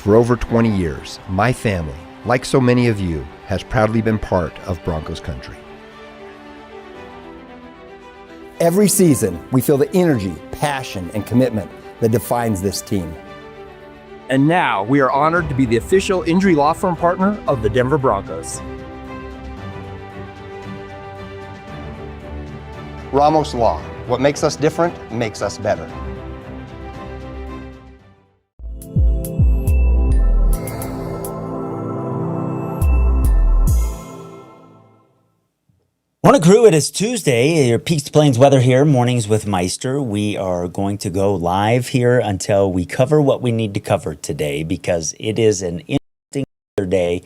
For over 20 years, my family, like so many of you, has proudly been part of Broncos country. Every season, we feel the energy, passion, and commitment that defines this team. And now we are honored to be the official injury law firm partner of the Denver Broncos. Ramos Law. What makes us different makes us better. Morning crew, it is Tuesday, your Peaks to Plains weather here, mornings with Meister. We are going to go live here until we cover what we need to cover today because it is an interesting day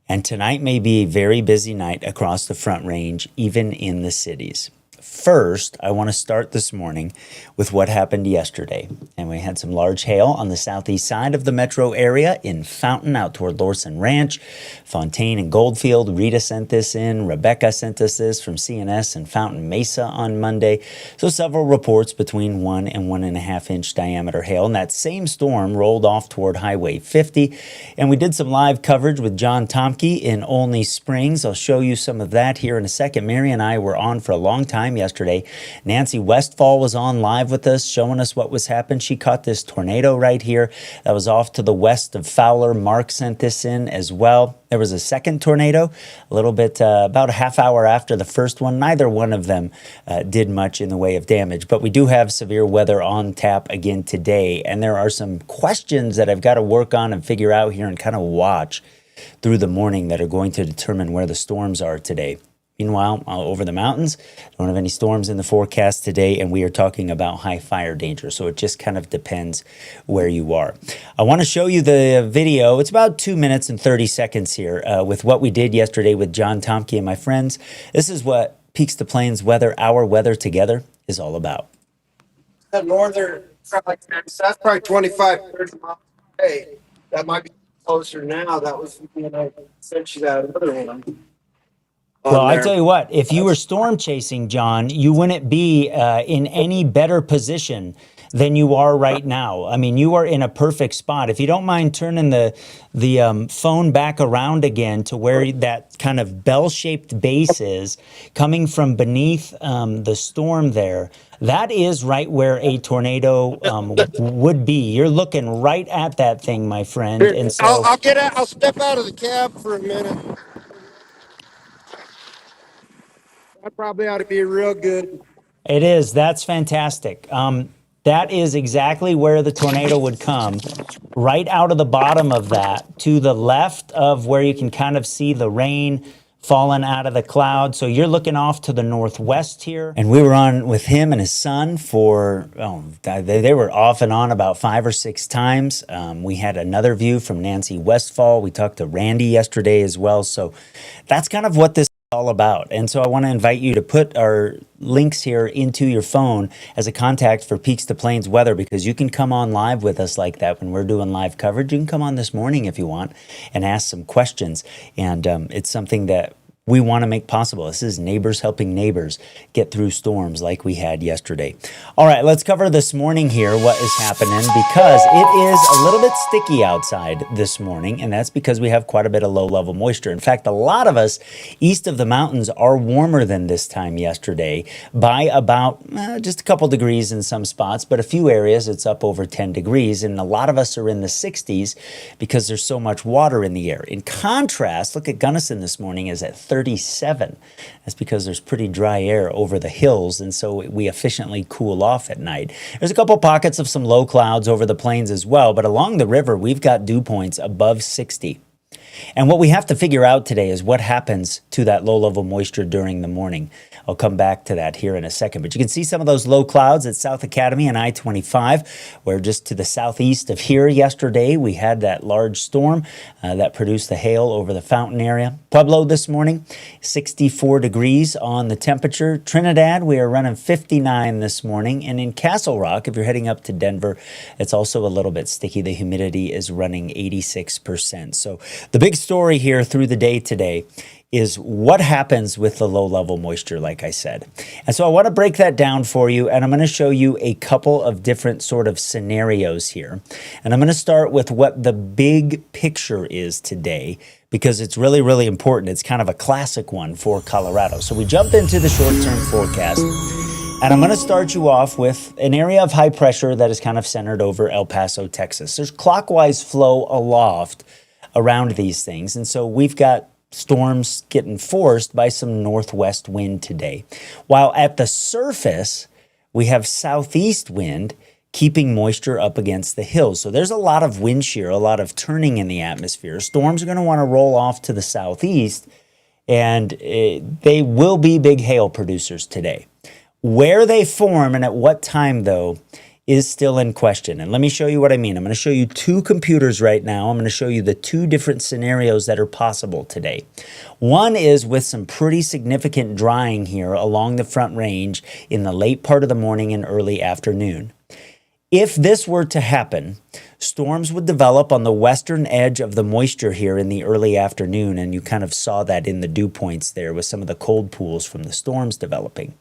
and tonight may be a very busy night across the Front Range, even in the cities. First, I want to start this morning with what happened yesterday. And we had some large hail on the southeast side of the metro area in Fountain out toward Lorson Ranch, Fontaine and Goldfield. Rita sent this in. Rebecca sent us this from CNS and Fountain Mesa on Monday. So several reports between 1 and 1.5 inch diameter hail. And that same storm rolled off toward Highway 50. And we did some live coverage with John Tomke in Olney Springs. I'll show you some of that here in a second. Mary and I were on for a long time yesterday. Nancy Westfall was on live with us, showing us what was happening. She caught this tornado right here that was off to the west of Fowler. Mark sent this in as well. There was a second tornado, a little bit, about a half hour after the first one. Neither one of them did much in the way of damage, but we do have severe weather on tap again today. And there are some questions that I've got to work on and figure out here and kind of watch through the morning that are going to determine where the storms are today. Meanwhile, over the mountains, don't have any storms in the forecast today, and we are talking about high fire danger. So it just kind of depends where you are. I want to show you the video. It's about 2 minutes and 30 seconds here with what we did yesterday with John Tomke and my friends. This is what Peaks to Plains weather, our weather together, is all about. That northern, that's probably 25, 30 miles away. That might be closer now. That was when I sent you that other one. Well, I tell you what, if you were storm chasing, John, you wouldn't be in any better position than you are right now. I mean, you are in a perfect spot. If you don't mind turning the phone back around again to where that kind of bell-shaped base is coming from beneath the storm there, that is right where a tornado would be. You're looking right at that thing, my friend. And so I'll get out. I'll step out of the cab for a minute. That probably ought to be real good. it is. That's fantastic. That is exactly where the tornado would come, right out of the bottom of that, to the left of where you can kind of see the rain falling out of the cloud. So you're looking off to the northwest here. And we were on with him and his son for, they were off and on about 5 or 6 times. We had another view from Nancy Westfall. We talked to Randy yesterday as well. So that's kind of what this all about. And so I want to invite you to put our links here into your phone as a contact for Peaks to Plains weather, because you can come on live with us like that when we're doing live coverage. You can come on this morning if you want and ask some questions. And it's something that we want to make possible. This is neighbors helping neighbors get through storms like we had yesterday. All right, let's cover this morning here what is happening, because it is a little bit sticky outside this morning, and that's because we have quite a bit of low-level moisture. In fact, a lot of us east of the mountains are warmer than this time yesterday by about just a couple degrees in some spots, but a few areas it's up over 10 degrees, and a lot of us are in the 60s because there's so much water in the air. In contrast, look at Gunnison this morning is at 37. That's because there's pretty dry air over the hills, and so we efficiently cool off at night. There's a couple pockets of some low clouds over the plains as well, but along the river, we've got dew points above 60. And what we have to figure out today is what happens to that low-level moisture during the morning. I'll come back to that here in a second. But you can see some of those low clouds at South Academy and I-25, where just to the southeast of here yesterday, we had that large storm that produced the hail over the Fountain area. Pueblo this morning, 64 degrees on the temperature. Trinidad, we are running 59 this morning. And in Castle Rock, if you're heading up to Denver, it's also a little bit sticky. The humidity is running 86%. So the big story here through the day today is what happens with the low level moisture, like I said. And so I want to break that down for you, and I'm going to show you a couple of different sort of scenarios here. And I'm going to start with what the big picture is today, because it's really, really important. It's kind of a classic one for Colorado. So we jumped into the short-term forecast, and I'm going to start you off with an area of high pressure that is kind of centered over El Paso, Texas. There's clockwise flow aloft around these things, and so we've got storms getting forced by some northwest wind today. While at the surface, we have southeast wind keeping moisture up against the hills. So there's a lot of wind shear, a lot of turning in the atmosphere. Storms are going to want to roll off to the southeast, and they will be big hail producers today. Where they form and at what time, though, is still in question. And let me show you what I mean. I'm going to show you two computers right now. I'm going to show you the two different scenarios that are possible today. One is with some pretty significant drying here along the Front Range in the late part of the morning and early afternoon. If this were to happen, storms would develop on the western edge of the moisture here in the early afternoon, and you kind of saw that in the dew points there with some of the cold pools from the storms developing.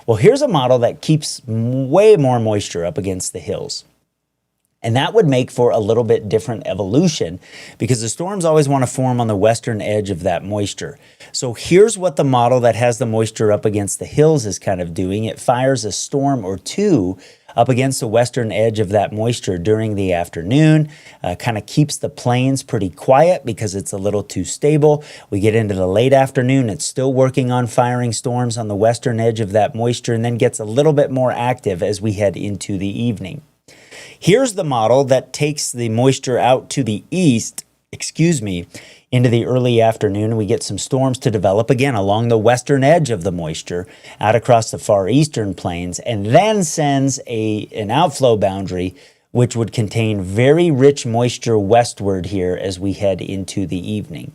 Well, here's a model that keeps way more moisture up against the hills. And that would make for a little bit different evolution, because the storms always want to form on the western edge of that moisture. So here's what the model that has the moisture up against the hills is kind of doing. It fires a storm or two up against the western edge of that moisture during the afternoon, kind of keeps the plains pretty quiet because it's a little too stable. We get into the late afternoon, it's still working on firing storms on the western edge of that moisture, and then gets a little bit more active as we head into the evening. Here's the model that takes the moisture out to the east, into the early afternoon. We get some storms to develop again along the western edge of the moisture out across the far eastern plains, and then sends an outflow boundary which would contain very rich moisture westward here as we head into the evening.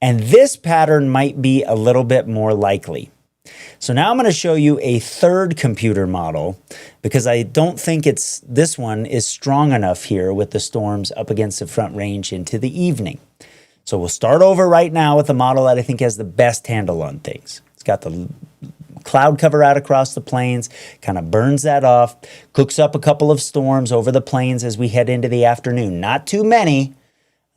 And this pattern might be a little bit more likely. So now I'm going to show you a third computer model, because I don't think this one is strong enough here with the storms up against the Front Range into the evening. So we'll start over right now with the model that I think has the best handle on things. It's got the cloud cover out across the plains, kind of burns that off, cooks up a couple of storms over the plains as we head into the afternoon. Not too many.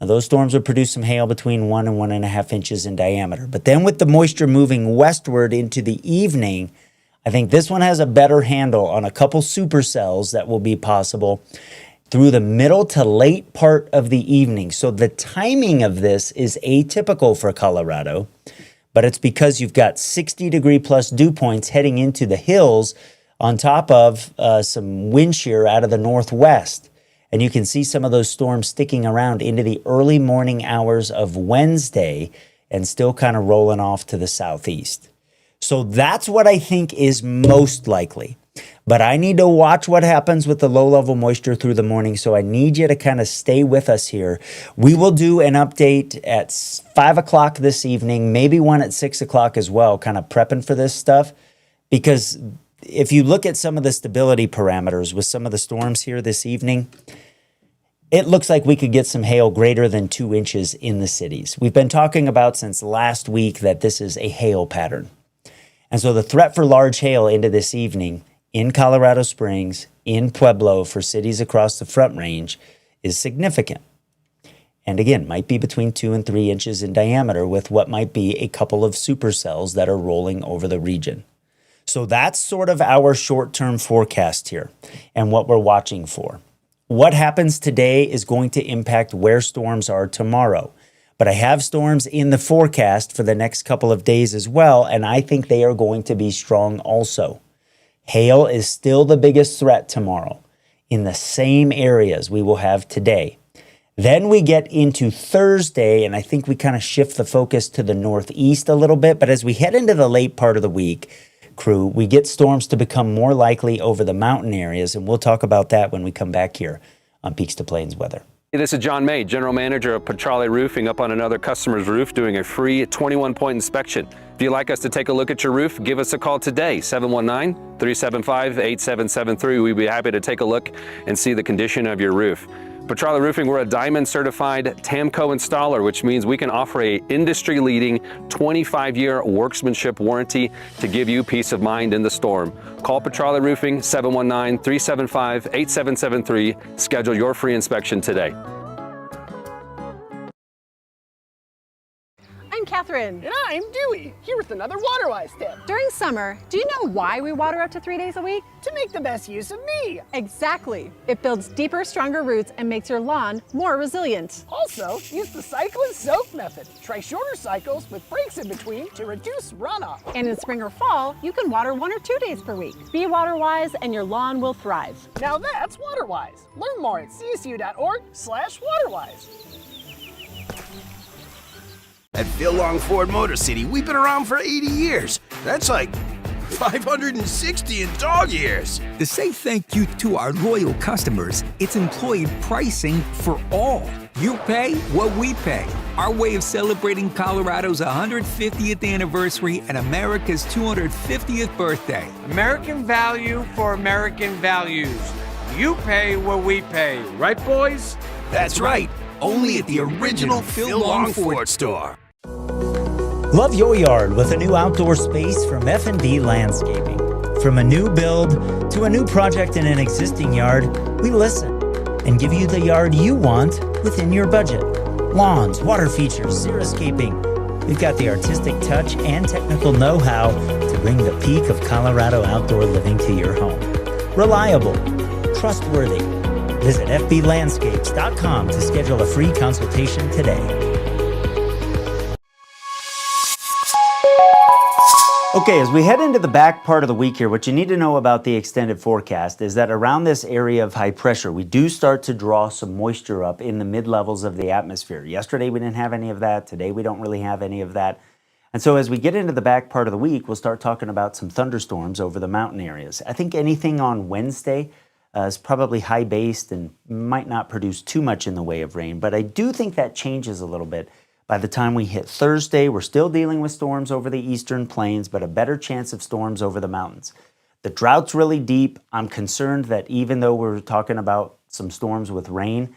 Now, those storms would produce some hail between 1 and 1.5 inches in diameter. But then with the moisture moving westward into the evening, I think this one has a better handle on a couple supercells that will be possible through the middle to late part of the evening. So the timing of this is atypical for Colorado, but it's because you've got 60-degree plus dew points heading into the hills on top of some wind shear out of the northwest. And you can see some of those storms sticking around into the early morning hours of Wednesday and still kind of rolling off to the southeast. So that's what I think is most likely. But I need to watch what happens with the low-level moisture through the morning, so I need you to kind of stay with us here. We will do an update at 5 o'clock this evening, maybe one at 6 o'clock as well, kind of prepping for this stuff. Because if you look at some of the stability parameters with some of the storms here this evening, it looks like we could get some hail greater than 2 inches in the cities. We've been talking about since last week that this is a hail pattern. And so the threat for large hail into this evening in Colorado Springs, in Pueblo, for cities across the Front Range is significant. And again, might be between 2 and 3 inches in diameter with what might be a couple of supercells that are rolling over the region. So that's sort of our short-term forecast here and what we're watching for. What happens today is going to impact where storms are tomorrow. But I have storms in the forecast for the next couple of days as well, and I think they are going to be strong also. Hail is still the biggest threat tomorrow in the same areas we will have today. Then we get into Thursday, and I think we kind of shift the focus to the northeast a little bit. But as we head into the late part of the week, crew, we get storms to become more likely over the mountain areas, and we'll talk about that when we come back here on Peaks to Plains Weather. Hey, this is John May, General Manager of Petrale Roofing, up on another customer's roof doing a free 21-point inspection. If you'd like us to take a look at your roof, give us a call today, 719-375-8773. We'd be happy to take a look and see the condition of your roof. Petrale Roofing, we're a Diamond certified TAMCO installer, which means we can offer a industry-leading 25-year workmanship warranty to give you peace of mind in the storm. Call Petrale Roofing 719-375-8773. Schedule your free inspection today. I'm Catherine. And I'm Dewey, here with another water-wise tip. During summer, do you know why we water up to 3 days a week? To make the best use of me. Exactly. It builds deeper, stronger roots and makes your lawn more resilient. Also, use the cycle and soak method. Try shorter cycles with breaks in between to reduce runoff. And in spring or fall, you can water 1 or 2 days per week. Be water-wise and your lawn will thrive. Now that's water-wise. Learn more at csu.org/waterwise. At Phil Long Ford Motor City, we've been around for 80 years. That's like 560 in dog years. To say thank you to our loyal customers, it's employee pricing for all. You pay what we pay. Our way of celebrating Colorado's 150th anniversary and America's 250th birthday. American value for American values. You pay what we pay. Right, boys? That's right. Only at the original Phil Long Ford store. Love your yard with a new outdoor space from F&B Landscaping. From a new build to a new project in an existing yard, we listen and give you the yard you want within your budget. Lawns, water features, xeriscaping. We've got the artistic touch and technical know-how to bring the peak of Colorado outdoor living to your home. Reliable, trustworthy. Visit fblandscapes.com to schedule a free consultation today. Okay, as we head into the back part of the week here, what you need to know about the extended forecast is that around this area of high pressure, we do start to draw some moisture up in the mid-levels of the atmosphere. Yesterday, we didn't have any of that. Today, we don't really have any of that. And so as we get into the back part of the week, we'll start talking about some thunderstorms over the mountain areas. I think anything on Wednesday is probably high-based and might not produce too much in the way of rain, but I do think that changes a little bit. By the time we hit Thursday, we're still dealing with storms over the eastern plains, but a better chance of storms over the mountains. The drought's really deep. I'm concerned that even though we're talking about some storms with rain,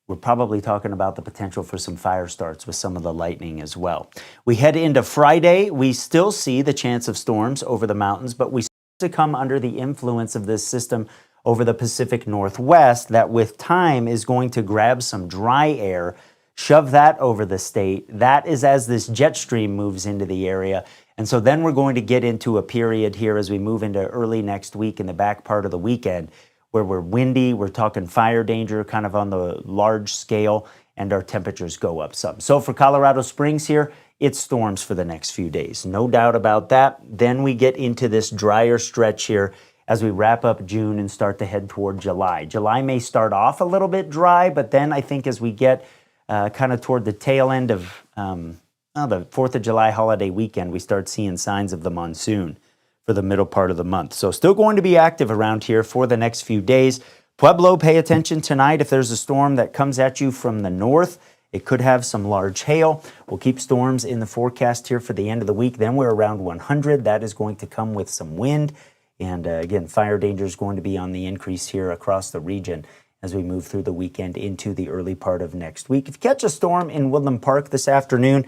we're probably talking about the potential for some fire starts with some of the lightning as well. We head into Friday, we still see the chance of storms over the mountains, but we start to come under the influence of this system over the Pacific Northwest that with time is going to grab some dry air, shove that over the state. That is as this jet stream moves into the area. And so then we're going to get into a period here as we move into early next week in the back part of the weekend where we're windy, we're talking fire danger kind of on the large scale, and our temperatures go up some. So for Colorado Springs here, it's storms for the next few days. No doubt about that. Then we get into this drier stretch here as we wrap up June and start to head toward July. July may start off a little bit dry, but then I think as we get kind of toward the tail end of the 4th of July holiday weekend, we start seeing signs of the monsoon for the middle part of the month. So still going to be active around here for the next few days. Pueblo, pay attention tonight. If there's a storm that comes at you from the north, it could have some large hail. We'll keep storms in the forecast here for the end of the week. Then we're around 100. That is going to come with some wind. And again, fire danger is going to be on the increase here across the region as we move through the weekend into the early part of next week. If you catch a storm in Woodland Park this afternoon,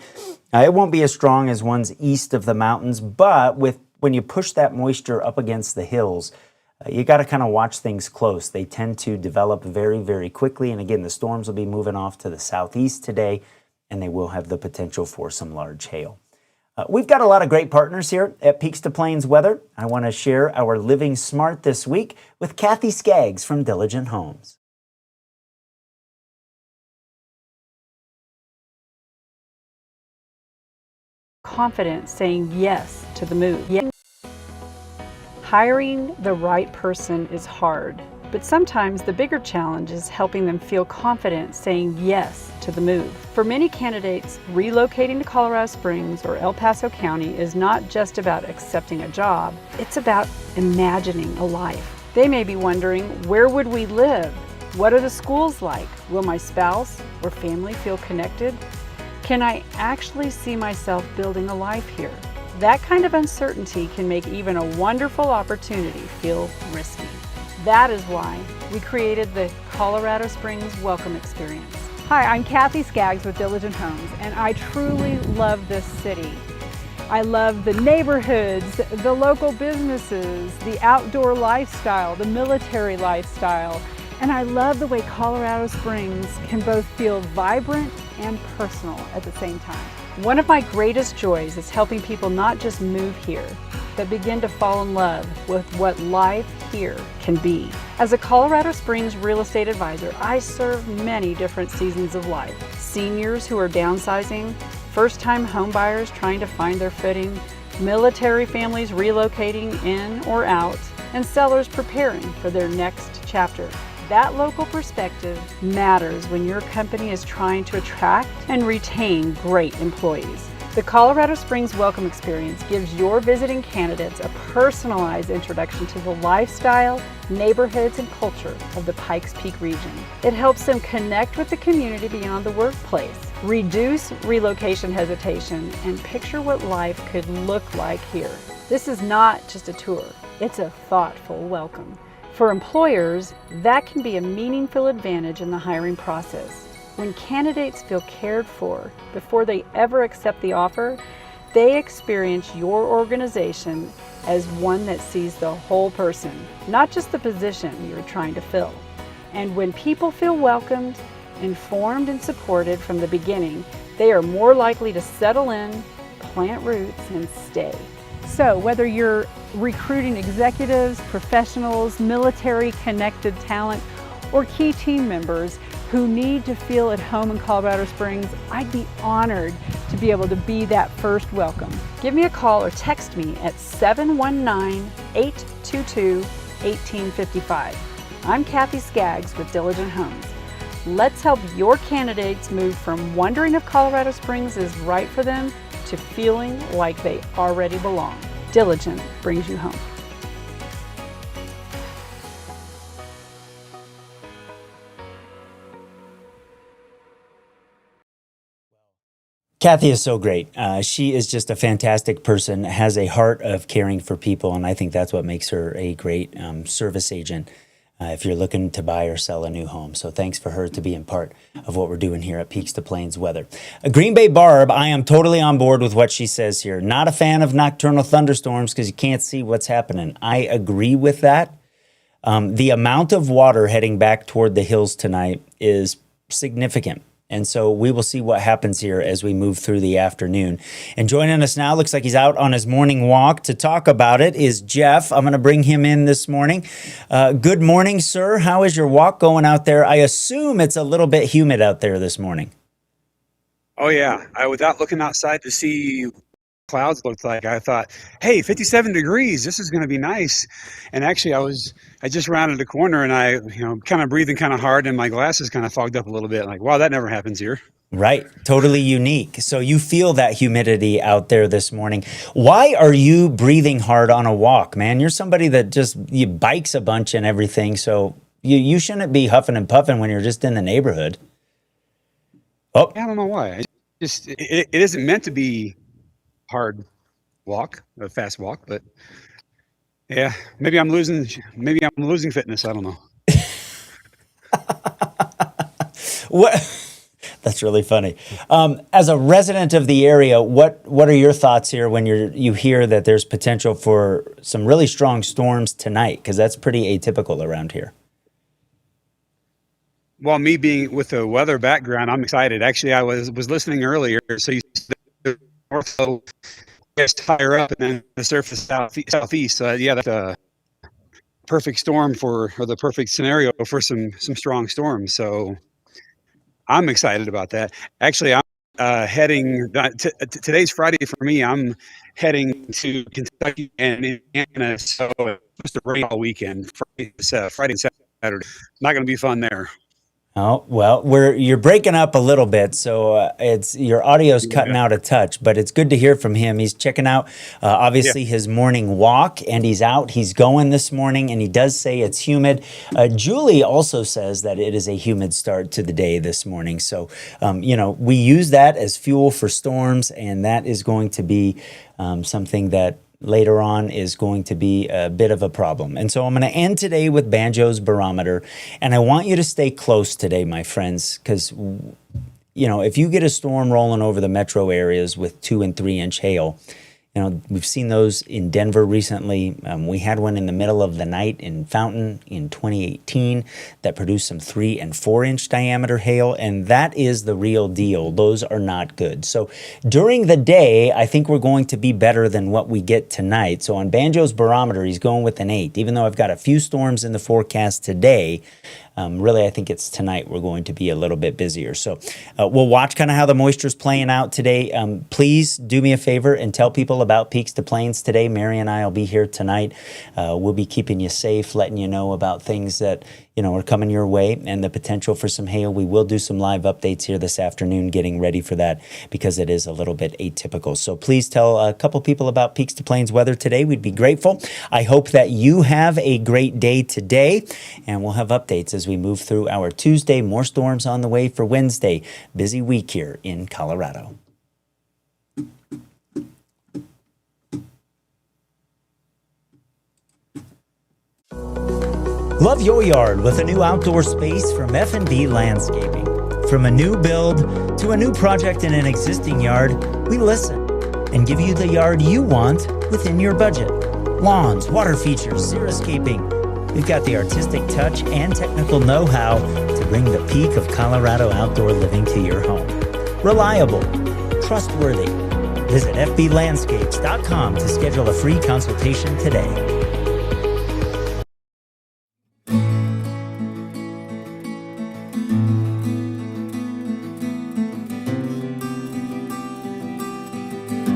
it won't be as strong as ones east of the mountains, but when you push that moisture up against the hills, you got to kind of watch things close. They tend to develop very, very quickly. And again, the storms will be moving off to the southeast today, and they will have the potential for some large hail. We've got a lot of great partners here at Peaks to Plains Weather. I want to share our Living Smart this week with Kathy Skaggs from Diligent Homes. Confident saying yes to the move. Yes. Hiring the right person is hard, but sometimes the bigger challenge is helping them feel confident saying yes to the move. For many candidates, relocating to Colorado Springs or El Paso County is not just about accepting a job, it's about imagining a life. They may be wondering, where would we live? What are the schools like? Will my spouse or family feel connected? Can I actually see myself building a life here? That kind of uncertainty can make even a wonderful opportunity feel risky. That is why we created the Colorado Springs Welcome Experience. Hi, I'm Kathy Skaggs with Diligent Homes, and I truly love this city. I love the neighborhoods, the local businesses, the outdoor lifestyle, the military lifestyle, and I love the way Colorado Springs can both feel vibrant and personal at the same time. One of my greatest joys is helping people not just move here, but begin to fall in love with what life here can be. As a Colorado Springs real estate advisor, I serve many different seasons of life. Seniors who are downsizing, first-time homebuyers trying to find their footing, military families relocating in or out, and sellers preparing for their next chapter. That local perspective matters when your company is trying to attract and retain great employees. The Colorado Springs Welcome Experience gives your visiting candidates a personalized introduction to the lifestyle, neighborhoods, and culture of the Pikes Peak region. It helps them connect with the community beyond the workplace, reduce relocation hesitation, and picture what life could look like here. This is not just a tour, it's a thoughtful welcome. For employers, that can be a meaningful advantage in the hiring process. When candidates feel cared for before they ever accept the offer, they experience your organization as one that sees the whole person, not just the position you're trying to fill. And when people feel welcomed, informed, and supported from the beginning, they are more likely to settle in, plant roots, and stay. So whether you're recruiting executives, professionals, military-connected talent, or key team members who need to feel at home in Colorado Springs, I'd be honored to be able to be that first welcome. Give me a call or text me at 719-822-1855. I'm Kathy Skaggs with Diligent Homes. Let's help your candidates move from wondering if Colorado Springs is right for them to feeling like they already belong. Diligent brings you home. Kathy is so great. She is just a fantastic person, has a heart of caring for people, and I think that's what makes her a great service agent if you're looking to buy or sell a new home. So thanks for her to being part of what we're doing here at Peaks to Plains Weather. Green Bay Barb, I am totally on board with what she says here. Not a fan of nocturnal thunderstorms because you can't see what's happening. I agree with that. The amount of water heading back toward the hills tonight is significant. And so we will see what happens here as we move through the afternoon. And joining us now, looks like he's out on his morning walk to talk about it, is Jeff. I'm going to bring him in this morning. Good morning, sir. How is your walk going out there? I assume it's a little bit humid out there this morning. Oh, yeah. Without looking outside to see clouds looked like, I thought, hey, 57 degrees, this is going to be nice. And actually I just rounded the corner and I, kind of breathing kind of hard and my glasses kind of fogged up a little bit. Like, wow, that never happens here. Right. Totally unique. So you feel that humidity out there this morning. Why are you breathing hard on a walk, man? You're somebody that you bikes a bunch and everything. So you shouldn't be huffing and puffing when you're just in the neighborhood. Oh, I don't know why. It isn't meant to be hard walk, a fast walk, but yeah, maybe I'm losing fitness. I don't know. What? That's really funny. As a resident of the area, what are your thoughts here when you hear that there's potential for some really strong storms tonight? Because that's pretty atypical around here. Well, me being with a weather background, I'm excited. Actually, I was listening earlier, so you north flow gets higher up and then the surface southeast. Yeah, that's a perfect storm or the perfect scenario for some strong storms. So I'm excited about that. Actually, I'm heading, today's Friday for me, I'm heading to Kentucky and Indiana. So it's supposed to rain all weekend, Friday and Saturday. Not going to be fun there. Oh, well, you're breaking up a little bit, so your audio's cutting out a touch, but it's good to hear from him. He's checking out, obviously, his morning walk, and he's going this morning, and he does say it's humid. Julie also says that it is a humid start to the day this morning. So, we use that as fuel for storms, and that is going to be something that later on is going to be a bit of a problem. And so I'm going to end today with Banjo's barometer. And I want you to stay close today, my friends, because, you know, if you get a storm rolling over the metro areas with 2 and 3 inch hail, you know, we've seen those in Denver recently. We had one in the middle of the night in Fountain in 2018 that produced some 3 and 4 inch diameter hail, and that is the real deal. Those are not good. So during the day, I think we're going to be better than what we get tonight. So on Banjo's barometer, he's going with an 8. Even though I've got a few storms in the forecast today, really, I think it's tonight we're going to be a little bit busier. So we'll watch kind of how the moisture's playing out today. Please do me a favor and tell people about Peaks to Plains today. Mary and I will be here tonight. We'll be keeping you safe, letting you know about things that, you know, are coming your way and the potential for some hail. We will do some live updates here this afternoon, getting ready for that because it is a little bit atypical. So please tell a couple people about Peaks to Plains weather today. We'd be grateful. I hope that you have a great day today, and we'll have updates as we move through our Tuesday. More storms on the way for Wednesday. Busy week here in Colorado. Love your yard with a new outdoor space from F&B Landscaping. From a new build to a new project in an existing yard, we listen and give you the yard you want within your budget. Lawns, water features, xeriscaping. We've got the artistic touch and technical know-how to bring the peak of Colorado outdoor living to your home. Reliable, trustworthy. Visit fblandscapes.com to schedule a free consultation today.